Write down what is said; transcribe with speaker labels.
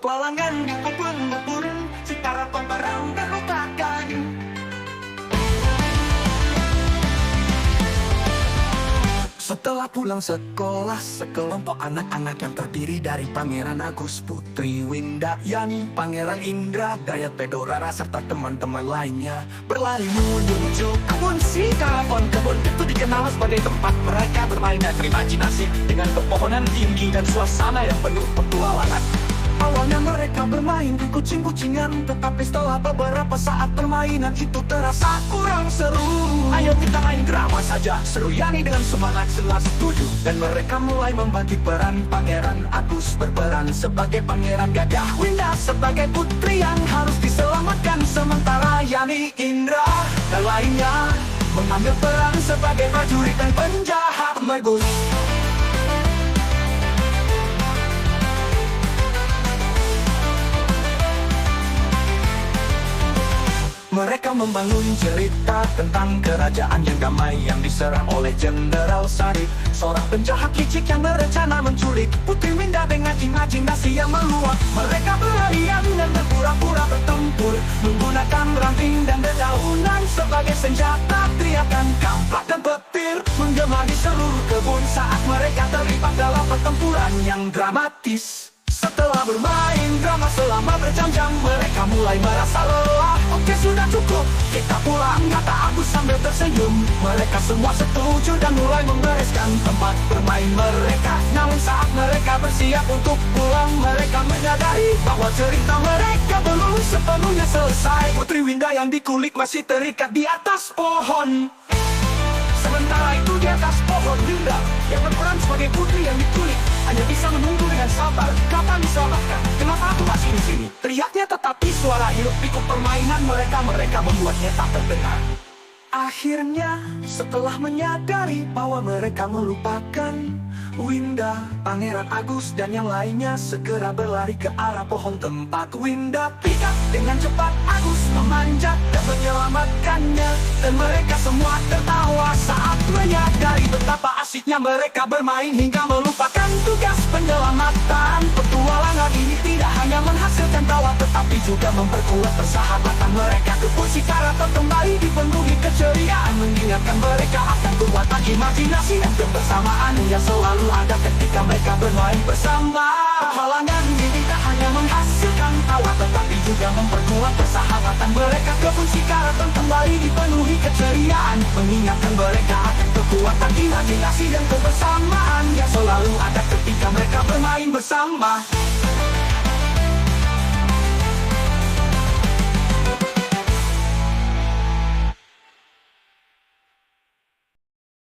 Speaker 1: petualangan di kebun ngebun, secara pemberang terlupakan. Setelah pulang sekolah, sekelompok anak-anak yang terdiri dari Pangeran Agus, Putri Windayan, Pangeran Indra, Dayat Pedorara, serta teman-teman lainnya berlari menuju kebun Sikalapon. Kebun itu dikenal sebagai tempat mereka bermain dan berimajinasi, dengan pepohonan tinggi dan suasana yang penuh petualangan. Awalnya mereka bermain di kucing-kucingan, tetapi setelah beberapa saat permainan itu terasa kurang seru. Ayo kita main drama saja, seru Yani dengan semangat jelas setuju. Dan mereka mulai membagi peran. Pangeran Agus berperan sebagai Pangeran Gagah, Winda sebagai putri yang harus diselamatkan, sementara Yani, Indra, dan lainnya mengambil peran sebagai prajurit dan penjahat Mergus. Mereka membangun cerita tentang kerajaan yang damai yang diserang oleh Jenderal Sarif, seorang penjahat licik yang berencana menculik Putri Winda dengan imajinasi yang meluap. Mereka berlarian dan berpura-pura bertempur, menggunakan ranting dan dedaunan sebagai senjata. Teriakan kampak dan petir menggema di seluruh kebun saat mereka terlibat dalam pertempuran yang dramatis. Setelah bermain drama selama berjam-jam, mereka mulai merasa lelah. Oke, sudah cukup, kita pulang, kata Agus sambil tersenyum. Mereka semua setuju dan mulai membereskan tempat bermain mereka. Namun saat mereka bersiap untuk pulang, mereka menyadari bahwa cerita mereka belum sepenuhnya selesai. Putri Winda yang dikulik masih terikat di atas pohon. Sementara itu di atas pohon, Winda yang berperan sebagai putri yang dikulik hanya bisa menunggu dengan sabar. Kapan diselamatkan? Kenapa aku masih di sini? Teriaknya, tetapi suara hiruk-pikuk permainan mereka membuatnya tak terdengar. Akhirnya, setelah menyadari bahwa mereka melupakan Winda, Pangeran Agus dan yang lainnya segera berlari ke arah pohon tempat Winda pikat. Dengan cepat Agus memanjat dan menyelamatkannya, dan mereka semua tertawa saat menyadari betapa asiknya mereka bermain hingga melupakan tugas penyelamatan. Petualangan ini tidak hanya menghasilkan tawa, tetapi juga memperkuat persahabatan mereka. Kebun Sikalapon kembali dipenuhi keceriaan, mengingatkan mereka akan kekuatan imajinasi dan kebersamaan yang selalu ada ketika mereka bermain bersama. Halangan ini tak hanya menghasilkan tawa, tetapi juga memperkuat persahabatan mereka. Kebun Sikalapon kembali dipenuhi keceriaan, mengingatkan mereka akan kekuatan imajinasi dan kebersamaan yang selalu ada ketika mereka bermain bersama.